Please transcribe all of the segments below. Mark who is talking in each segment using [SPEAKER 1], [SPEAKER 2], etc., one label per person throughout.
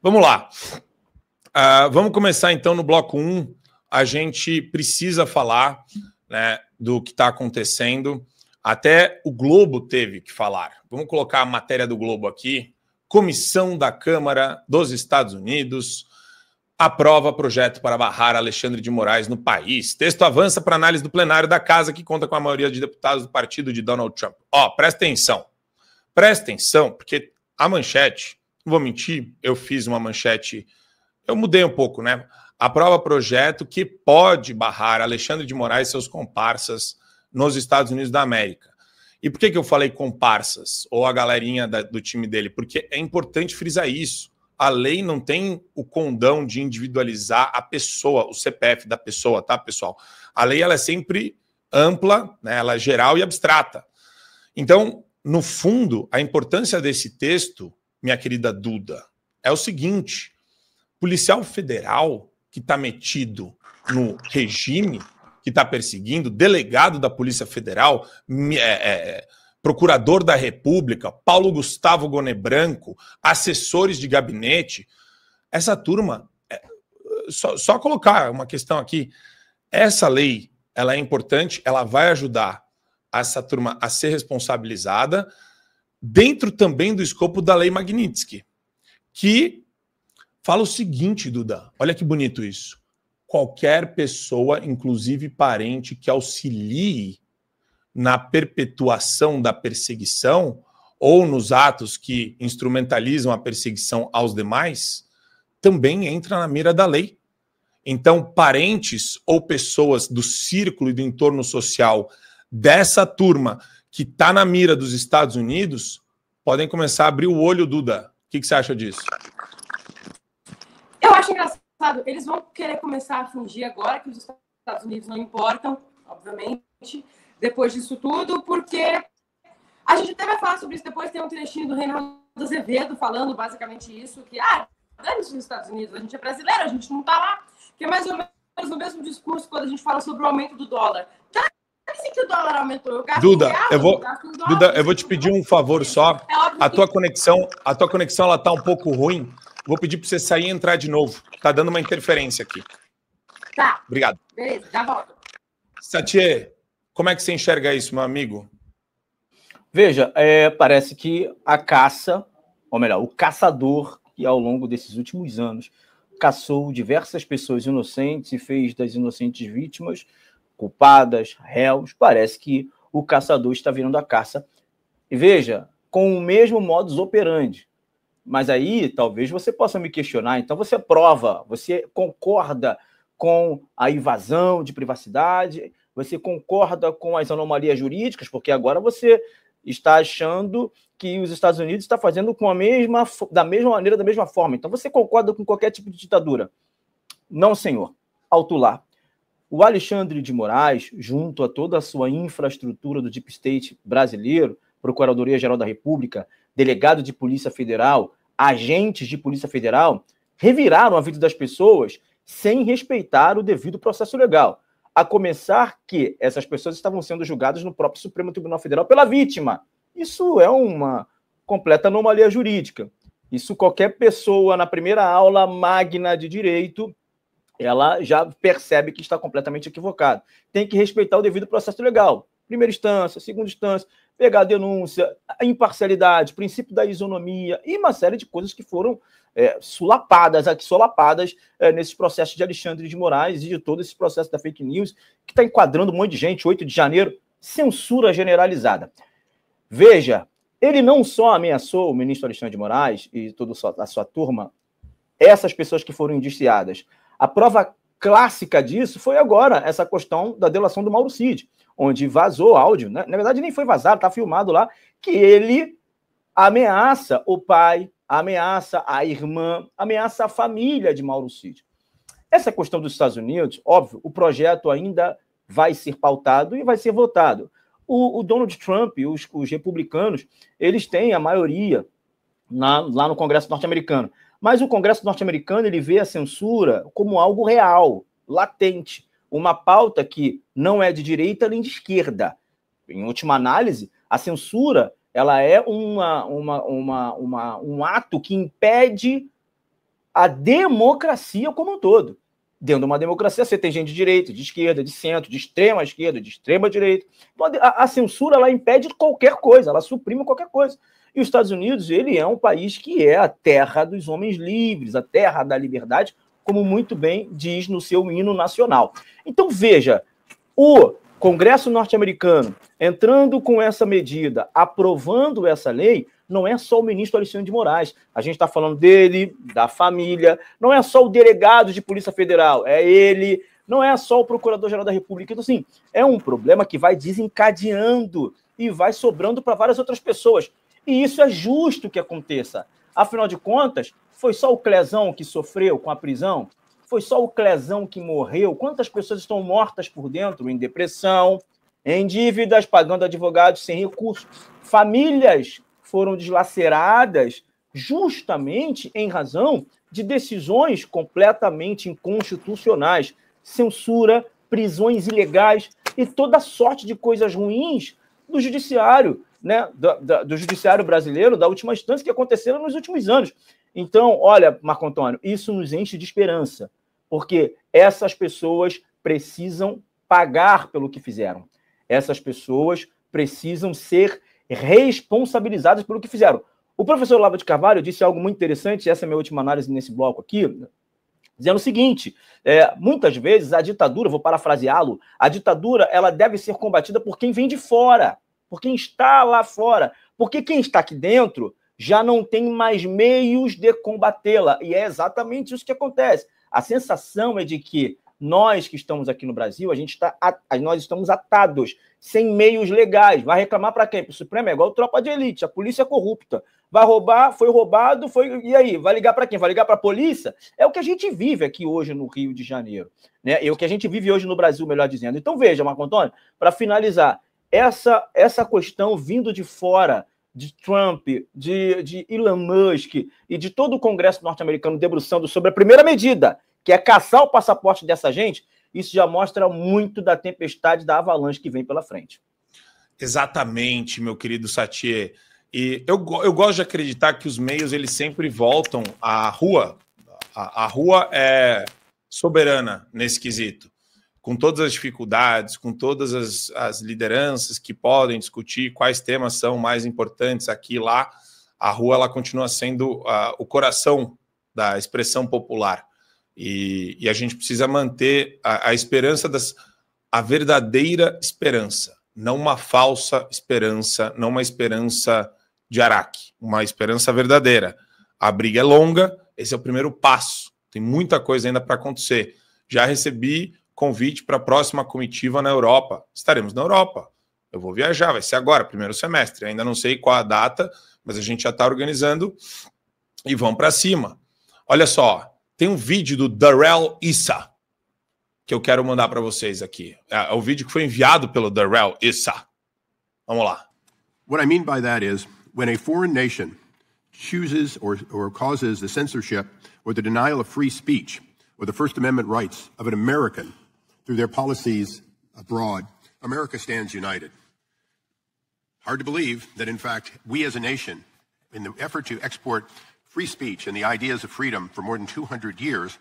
[SPEAKER 1] Vamos lá. Vamos começar então no bloco 1. A gente precisa falar, né, do que está acontecendo. Até o Globo teve que falar. Vamos colocar a matéria do Globo aqui. Comissão da Câmara dos Estados Unidos aprova projeto para barrar Alexandre de Moraes no país. Texto avança para análise do plenário da casa, que conta com a maioria de deputados do partido de Donald Trump. Presta atenção. Presta atenção, porque a manchete, não vou mentir, eu fiz uma manchete, eu mudei um pouco, né? Aprova projeto que pode barrar Alexandre de Moraes e seus comparsas nos Estados Unidos da América. E por que eu falei comparsas, ou a galerinha do time dele? Porque é importante frisar isso. A lei não tem o condão de individualizar a pessoa, o CPF da pessoa, tá, pessoal? A lei ela é sempre ampla, né? Ela é geral e abstrata. Então, no fundo, a importância desse texto, minha querida Duda, é o seguinte: policial federal que está metido no regime, que está perseguindo, delegado da Polícia Federal, procurador da República, Paulo Gustavo Goné Branco, assessores de gabinete, essa turma, só colocar uma questão aqui, essa lei, ela é importante, ela vai ajudar essa turma a ser responsabilizada dentro também do escopo da Lei Magnitsky, que fala o seguinte, Duda, olha que bonito isso. Qualquer pessoa, inclusive parente, que auxilie na perpetuação da perseguição ou nos atos que instrumentalizam a perseguição aos demais, também entra na mira da lei. Então, parentes ou pessoas do círculo e do entorno social dessa turma que está na mira dos Estados Unidos podem começar a abrir o olho, Duda. O que você acha disso?
[SPEAKER 2] Eu acho engraçado. Eles vão querer começar a fingir agora que os Estados Unidos não importam, obviamente, depois disso tudo, porque a gente até vai falar sobre isso depois. Tem um trechinho do Reinaldo Azevedo falando basicamente isso, que dane-se nos Estados Unidos, a gente é brasileiro, a gente não está lá, que é mais ou menos o mesmo discurso quando a gente fala sobre o aumento do dólar. Dane-se que o dólar aumentou. Eu gasto
[SPEAKER 1] Duda,
[SPEAKER 2] real,
[SPEAKER 1] Duda, eu vou te pedir um favor só. A tua conexão ela tá um pouco ruim. Vou pedir para você sair e entrar de novo. Tá dando uma interferência aqui.
[SPEAKER 2] Tá.
[SPEAKER 1] Obrigado.
[SPEAKER 2] Beleza, já volto.
[SPEAKER 1] Satie, como é que você enxerga isso, meu amigo?
[SPEAKER 3] Veja, parece que a caça, ou melhor, o caçador, que ao longo desses últimos anos caçou diversas pessoas inocentes e fez das inocentes vítimas culpadas, réus, parece que o caçador está virando a caça. E veja, com o mesmo modus operandi. Mas aí, talvez você possa me questionar. Então, você aprova, você concorda com a invasão de privacidade, você concorda com as anomalias jurídicas, porque agora você está achando que os Estados Unidos estão fazendo da mesma maneira, da mesma forma. Então, você concorda com qualquer tipo de ditadura? Não, senhor. Alto lá. O Alexandre de Moraes, junto a toda a sua infraestrutura do Deep State brasileiro, Procuradoria-Geral da República, delegado de Polícia Federal, agentes de Polícia Federal, reviraram a vida das pessoas sem respeitar o devido processo legal. A começar que essas pessoas estavam sendo julgadas no próprio Supremo Tribunal Federal pela vítima. Isso é uma completa anomalia jurídica. Isso qualquer pessoa na primeira aula magna de direito, ela já percebe que está completamente equivocado. Tem que respeitar o devido processo legal. Primeira instância, segunda instância, pegar a denúncia, a imparcialidade, princípio da isonomia e uma série de coisas que foram solapadas nesses processos de Alexandre de Moraes e de todo esse processo da fake news que está enquadrando um monte de gente. 8 de janeiro, censura generalizada. Veja, ele não só ameaçou o ministro Alexandre de Moraes e toda a sua turma, essas pessoas que foram indiciadas. A prova clássica disso foi agora essa questão da delação do Mauro Cid, onde vazou áudio, né? Na verdade nem foi vazado, está filmado lá, que ele ameaça o pai, ameaça a irmã, ameaça a família de Mauro Cid. Essa questão dos Estados Unidos, óbvio, o projeto ainda vai ser pautado e vai ser votado. O Donald Trump e os republicanos, eles têm a maioria lá no Congresso norte-americano. Mas o Congresso norte-americano ele vê a censura como algo real, latente, uma pauta que não é de direita nem de esquerda. Em última análise, a censura ela é um ato que impede a democracia como um todo. Dentro de uma democracia, você tem gente de direita, de esquerda, de centro, de extrema esquerda, de extrema direita. A censura, ela impede qualquer coisa, ela suprime qualquer coisa. E os Estados Unidos, ele é um país que é a terra dos homens livres, a terra da liberdade, como muito bem diz no seu hino nacional. Então, veja, o Congresso norte-americano entrando com essa medida, aprovando essa lei, não é só o ministro Alexandre de Moraes. A gente está falando dele, da família, não é só o delegado de Polícia Federal, é ele, não é só o Procurador-Geral da República. Então, assim, é um problema que vai desencadeando e vai sobrando para várias outras pessoas. E isso é justo que aconteça. Afinal de contas, foi só o Clezão que sofreu com a prisão? Foi só o Clezão que morreu? Quantas pessoas estão mortas por dentro, em depressão, em dívidas, pagando advogados sem recursos? Famílias foram deslaceradas justamente em razão de decisões completamente inconstitucionais, censura, prisões ilegais e toda sorte de coisas ruins do judiciário, né, do judiciário brasileiro, da última instância, que aconteceram nos últimos anos. Então, olha, Marco Antônio, isso nos enche de esperança, porque essas pessoas precisam pagar pelo que fizeram. Essas pessoas precisam ser responsabilizadas pelo que fizeram. O professor Olavo de Carvalho disse algo muito interessante, essa é a minha última análise nesse bloco aqui, dizendo o seguinte, muitas vezes a ditadura, vou parafraseá-lo, a ditadura ela deve ser combatida por quem vem de fora, por quem está lá fora, porque quem está aqui dentro já não tem mais meios de combatê-la, e é exatamente isso que acontece. A sensação é de que nós que estamos aqui no Brasil, nós estamos atados, sem meios legais. Vai reclamar para quem? Para o Supremo? É igual tropa de elite, a polícia é corrupta. Vai roubar, foi roubado, e aí? Vai ligar para quem? Vai ligar para a polícia? É o que a gente vive aqui hoje no Rio de Janeiro, né? É o que a gente vive hoje no Brasil, melhor dizendo. Então veja, Marco Antônio, para finalizar, essa questão vindo de fora, de Trump, de Elon Musk e de todo o Congresso norte-americano debruçando sobre a primeira medida, que é caçar o passaporte dessa gente, isso já mostra muito da tempestade, da avalanche que vem pela frente.
[SPEAKER 1] Exatamente, meu querido Satier. E eu gosto de acreditar que os meios eles sempre voltam à rua. A rua é soberana nesse quesito. Com todas as dificuldades, com todas as lideranças que podem discutir quais temas são mais importantes aqui e lá, a rua ela continua sendo o coração da expressão popular. E a gente precisa manter a esperança, a verdadeira esperança, não uma falsa esperança, não uma esperança de Araque, uma esperança verdadeira. A briga é longa, esse é o primeiro passo, tem muita coisa ainda para acontecer. Já recebi convite para a próxima comitiva na Europa, estaremos na Europa, eu vou viajar, vai ser agora, primeiro semestre, ainda não sei qual a data, mas a gente já está organizando e vamos para cima. Olha só, tem um vídeo do Darrell Issa que eu quero mandar para vocês aqui. É o vídeo que foi enviado pelo Darrell Issa. Vamos lá.
[SPEAKER 4] What I mean by that is when a foreign nation chooses or causes the censorship or the denial of free speech or the First Amendment rights of an American through their policies abroad, America stands united. Hard to believe that, in fact, we as a nation, in the effort to export free speech and the ideas of freedom for more than 200 years,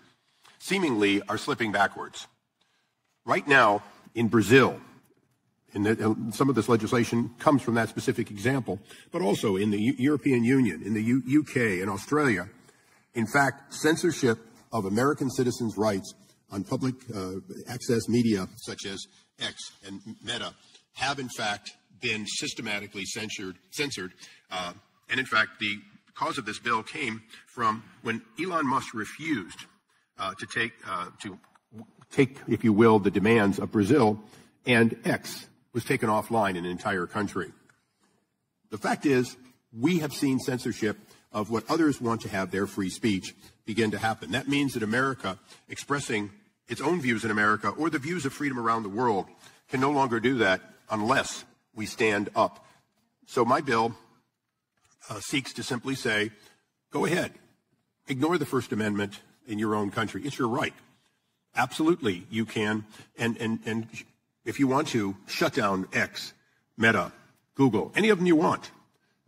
[SPEAKER 4] seemingly are slipping backwards. Right now, in Brazil, some of this legislation comes from that specific example, but also in the European Union, in the UK, and Australia, in fact, censorship of American citizens' rights on public access media such as X and Meta have, in fact, been systematically censored. And in fact, the cause of this bill came from when Elon Musk refused to take, if you will, the demands of Brazil, and X was taken offline in an entire country. The fact is, we have seen censorship of what others want to have their free speech begin to happen. That means that America, expressing its own views in America or the views of freedom around the world, can no longer do that unless we stand up. So my bill seeks to simply say, go ahead, ignore the First Amendment in your own country. It's your right. Absolutely, you can. And if you want to, shut down X, Meta, Google, any of them you want.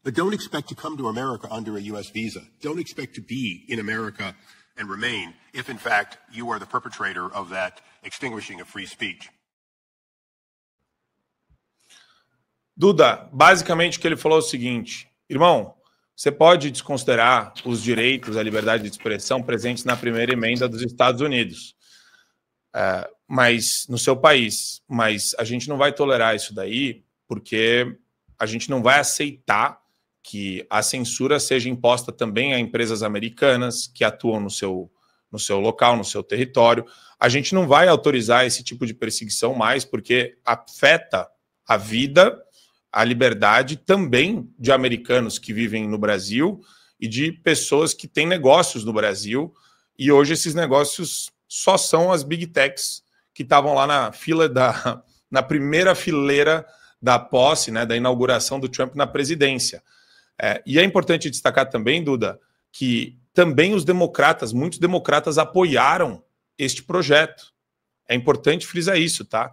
[SPEAKER 4] But don't expect to come to America under a U.S. visa. Don't expect to be in America and remain if, in fact, you are the perpetrator of that extinguishing of free speech.
[SPEAKER 1] Duda, basicamente o que ele falou é o seguinte, irmão, você pode desconsiderar os direitos à liberdade de expressão presentes na primeira emenda dos Estados Unidos, mas no seu país, mas a gente não vai tolerar isso daí porque a gente não vai aceitar que a censura seja imposta também a empresas americanas que atuam no seu local, no seu território. A gente não vai autorizar esse tipo de perseguição mais porque afeta a vida, a liberdade também de americanos que vivem no Brasil e de pessoas que têm negócios no Brasil, e hoje esses negócios só são as big techs que estavam lá na primeira fileira da posse, né, da inauguração do Trump na presidência. E é importante destacar também, Duda, que também os democratas, muitos democratas apoiaram este projeto. É importante frisar isso, tá?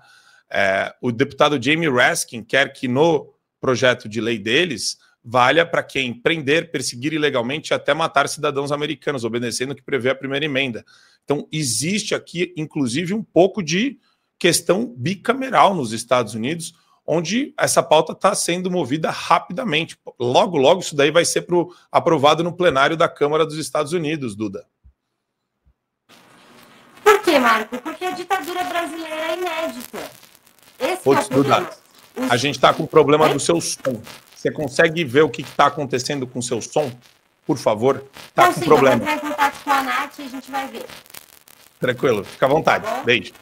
[SPEAKER 1] O deputado Jamie Raskin quer que no projeto de lei deles valha para quem prender, perseguir ilegalmente e até matar cidadãos americanos, obedecendo o que prevê a primeira emenda. Então, existe aqui, inclusive, um pouco de questão bicameral nos Estados Unidos, onde essa pauta está sendo movida rapidamente. Logo, logo, isso daí vai ser aprovado no plenário da Câmara dos Estados Unidos, Duda.
[SPEAKER 5] Por quê, Marco? Porque a ditadura brasileira é inédita. Esse é o problema.
[SPEAKER 1] Duda, a gente está com problema do seu som. Você consegue ver o que está acontecendo com o seu som? Por favor. Está com problema.
[SPEAKER 5] Eu vou entrar em contato com a Nath e a gente vai ver.
[SPEAKER 1] Tranquilo, fica à vontade. Tá, beijo.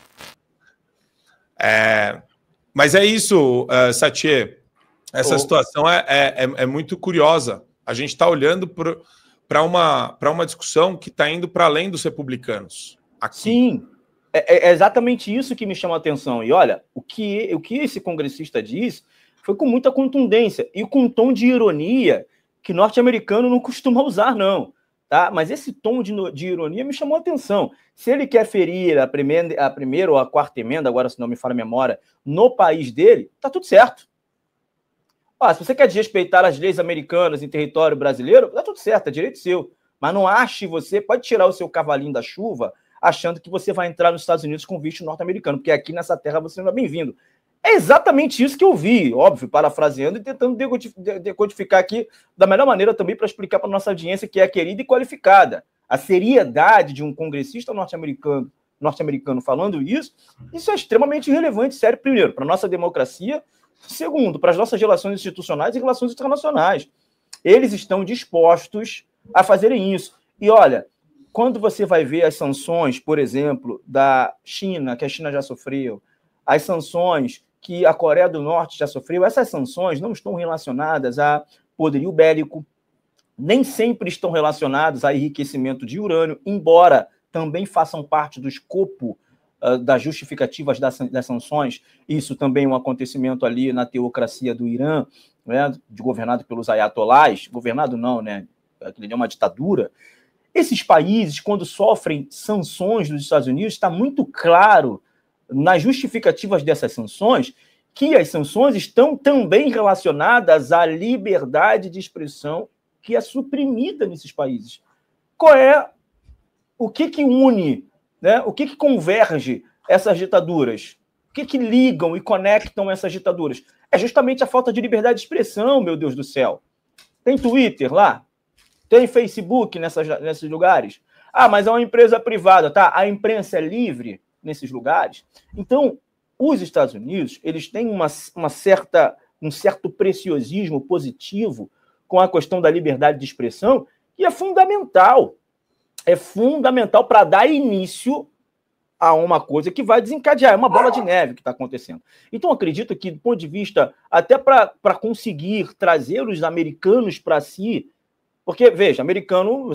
[SPEAKER 1] Mas é isso, Satie. Essa situação é muito curiosa. A gente está olhando para uma discussão que está indo para além dos republicanos. Aqui.
[SPEAKER 3] Sim, é exatamente isso que me chama a atenção. E olha, o que esse congressista disse foi com muita contundência e com um tom de ironia que norte-americano não costuma usar, não. Tá? Mas esse tom de ironia me chamou a atenção. Se ele quer ferir a primeira ou a quarta emenda, agora se não me falha a memória, no país dele, tá tudo certo. Se você quer desrespeitar as leis americanas em território brasileiro, tá tudo certo, é direito seu. Mas não ache pode tirar o seu cavalinho da chuva achando que você vai entrar nos Estados Unidos com visto norte-americano, porque aqui nessa terra você não é bem-vindo. É exatamente isso que eu vi, óbvio, parafraseando e tentando decodificar aqui da melhor maneira também para explicar para a nossa audiência, que é querida e qualificada. A seriedade de um congressista norte-americano falando isso é extremamente relevante, sério, primeiro, para a nossa democracia, segundo, para as nossas relações institucionais e relações internacionais. Eles estão dispostos a fazerem isso. E olha, quando você vai ver as sanções, por exemplo, da China, que a China já sofreu, as sanções que a Coreia do Norte já sofreu, essas sanções não estão relacionadas a poderio bélico, nem sempre estão relacionadas a enriquecimento de urânio, embora também façam parte do escopo das justificativas das sanções. Isso também é um acontecimento ali na teocracia do Irã, né, governado pelos ayatolás, governado não, né, aquilo é uma ditadura. Esses países, quando sofrem sanções dos Estados Unidos, está muito claro nas justificativas dessas sanções que as sanções estão também relacionadas à liberdade de expressão que é suprimida nesses países. O que une, né? O que converge essas ditaduras? O que ligam e conectam essas ditaduras? É justamente a falta de liberdade de expressão, meu Deus do céu. Tem Twitter lá? Tem Facebook nesses lugares? Mas é uma empresa privada, tá? A imprensa é livre nesses lugares. Então, os Estados Unidos, eles têm um certo preciosismo positivo com a questão da liberdade de expressão, que é fundamental. É fundamental para dar início a uma coisa que vai desencadear. É uma bola de neve que está acontecendo. Então, acredito que, do ponto de vista, até para conseguir trazer os americanos para si, porque, veja, americano,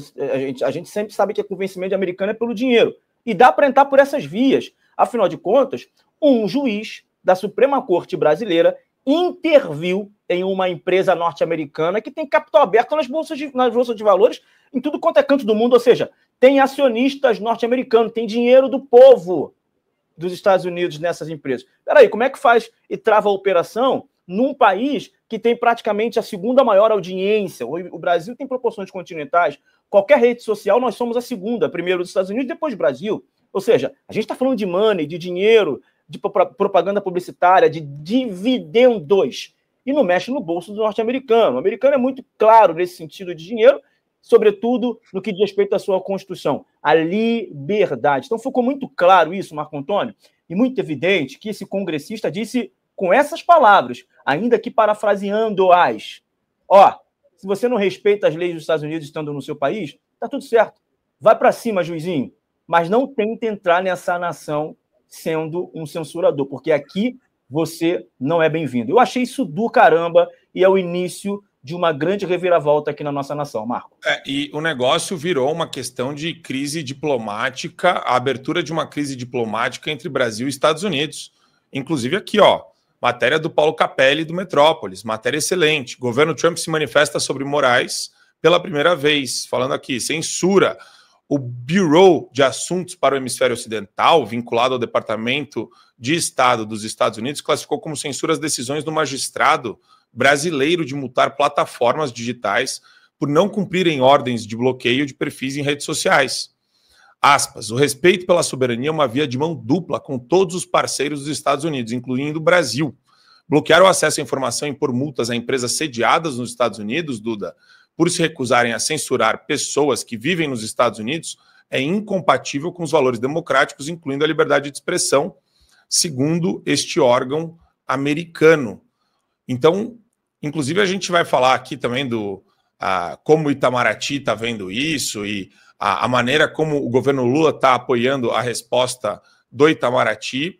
[SPEAKER 3] a gente sempre sabe que o convencimento de americano é pelo dinheiro. E dá para entrar por essas vias. Afinal de contas, um juiz da Suprema Corte brasileira interviu em uma empresa norte-americana que tem capital aberto nas bolsas de valores em tudo quanto é canto do mundo. Ou seja, tem acionistas norte-americanos, tem dinheiro do povo dos Estados Unidos nessas empresas. Peraí, como é que faz e trava a operação num país que tem praticamente a segunda maior audiência? O Brasil tem proporções continentais qualquer rede social, nós somos a segunda, primeiro dos Estados Unidos, depois do Brasil. Ou seja, a gente está falando de money, de dinheiro, de propaganda publicitária, de dividendos, e não mexe no bolso do norte-americano. O americano é muito claro nesse sentido de dinheiro, sobretudo no que diz respeito à sua Constituição, a liberdade. Então ficou muito claro isso, Marco Antônio, e muito evidente que esse congressista disse com essas palavras, ainda que parafraseando-as. Se você não respeita as leis dos Estados Unidos estando no seu país, tá tudo certo. Vai para cima, juizinho. Mas não tente entrar nessa nação sendo um censurador, porque aqui você não é bem-vindo. Eu achei isso do caramba e é o início de uma grande reviravolta aqui na nossa nação, Marco.
[SPEAKER 1] E o negócio virou uma questão de crise diplomática, a abertura de uma crise diplomática entre Brasil e Estados Unidos. Inclusive aqui, matéria do Paulo Capelli, do Metrópolis, matéria excelente. Governo Trump se manifesta sobre Moraes pela primeira vez, falando aqui, censura. O Bureau de Assuntos para o Hemisfério Ocidental, vinculado ao Departamento de Estado dos Estados Unidos, classificou como censura as decisões do magistrado brasileiro de multar plataformas digitais por não cumprirem ordens de bloqueio de perfis em redes sociais. Aspas, o respeito pela soberania é uma via de mão dupla com todos os parceiros dos Estados Unidos, incluindo o Brasil. Bloquear o acesso à informação e impor multas a empresas sediadas nos Estados Unidos, Duda, por se recusarem a censurar pessoas que vivem nos Estados Unidos, é incompatível com os valores democráticos, incluindo a liberdade de expressão, segundo este órgão americano. Então, inclusive, a gente vai falar aqui também do como o Itamaraty está vendo isso e a maneira como o governo Lula está apoiando a resposta do Itamaraty.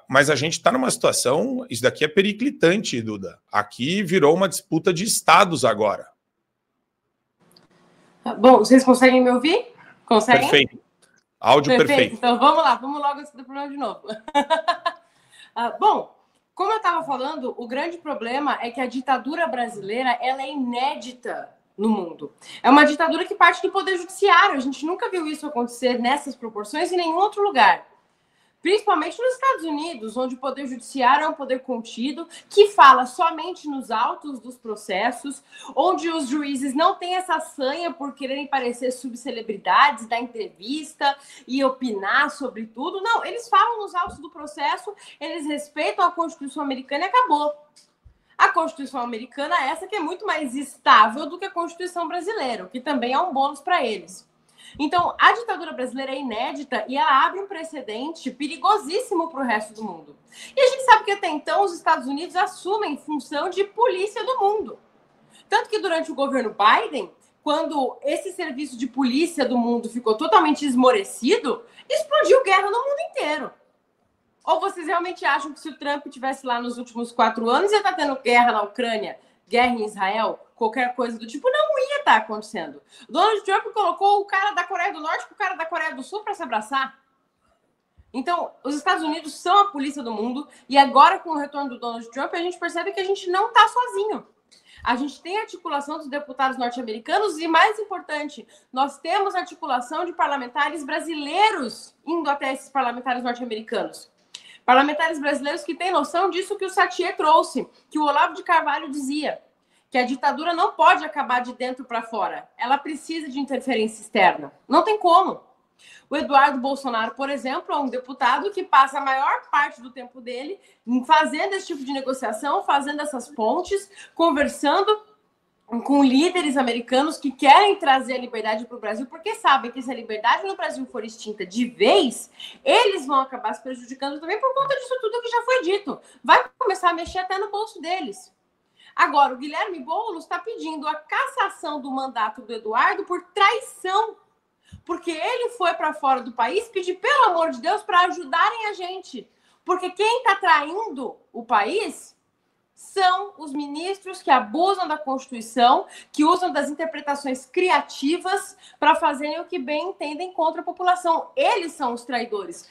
[SPEAKER 1] Mas a gente está numa situação, isso daqui é periclitante, Duda. Aqui virou uma disputa de estados agora.
[SPEAKER 2] Bom, vocês conseguem me ouvir? Conseguem?
[SPEAKER 1] Perfeito. Áudio perfeito.
[SPEAKER 2] Então vamos lá, vamos logo antes do problema de novo. Bom, como eu estava falando, o grande problema é que a ditadura brasileira ela é inédita no mundo. É uma ditadura que parte do poder judiciário. A gente nunca viu isso acontecer nessas proporções em nenhum outro lugar. Principalmente nos Estados Unidos, onde o poder judiciário é um poder contido, que fala somente nos autos dos processos, onde os juízes não têm essa sanha por quererem parecer subcelebridades, dar entrevista e opinar sobre tudo. Não, eles falam nos autos do processo, eles respeitam a Constituição americana e acabou. A Constituição americana é essa que é muito mais estável do que a Constituição brasileira, o que também é um bônus para eles. Então, a ditadura brasileira é inédita e ela abre um precedente perigosíssimo para o resto do mundo. E a gente sabe que até então os Estados Unidos assumem função de polícia do mundo. Tanto que durante o governo Biden, quando esse serviço de polícia do mundo ficou totalmente esmorecido, explodiu guerra no mundo inteiro. Ou vocês realmente acham que se o Trump estivesse lá nos últimos 4 anos ia estar tendo guerra na Ucrânia, guerra em Israel, qualquer coisa do tipo? Não ia estar acontecendo. Donald Trump colocou o cara da Coreia do Norte com o cara da Coreia do Sul para se abraçar. Então, os Estados Unidos são a polícia do mundo e agora, com o retorno do Donald Trump, a gente percebe que a gente não está sozinho. A gente tem articulação dos deputados norte-americanos e, mais importante, nós temos articulação de parlamentares brasileiros indo até esses parlamentares norte-americanos. Parlamentares brasileiros que têm noção disso que o Satie trouxe, que o Olavo de Carvalho dizia, que a ditadura não pode acabar de dentro para fora. Ela precisa de interferência externa. Não tem como. O Eduardo Bolsonaro, por exemplo, é um deputado que passa a maior parte do tempo dele fazendo esse tipo de negociação, fazendo essas pontes, conversando com líderes americanos que querem trazer a liberdade para o Brasil, porque sabem que se a liberdade no Brasil for extinta de vez, eles vão acabar se prejudicando também por conta disso tudo que já foi dito. Vai começar a mexer até no bolso deles. Agora, o Guilherme Boulos está pedindo a cassação do mandato do Eduardo por traição, porque ele foi para fora do país pedir, pelo amor de Deus, para ajudarem a gente. Porque quem está traindo o país são os ministros que abusam da Constituição, que usam das interpretações criativas para fazerem o que bem entendem contra a população. Eles são os traidores.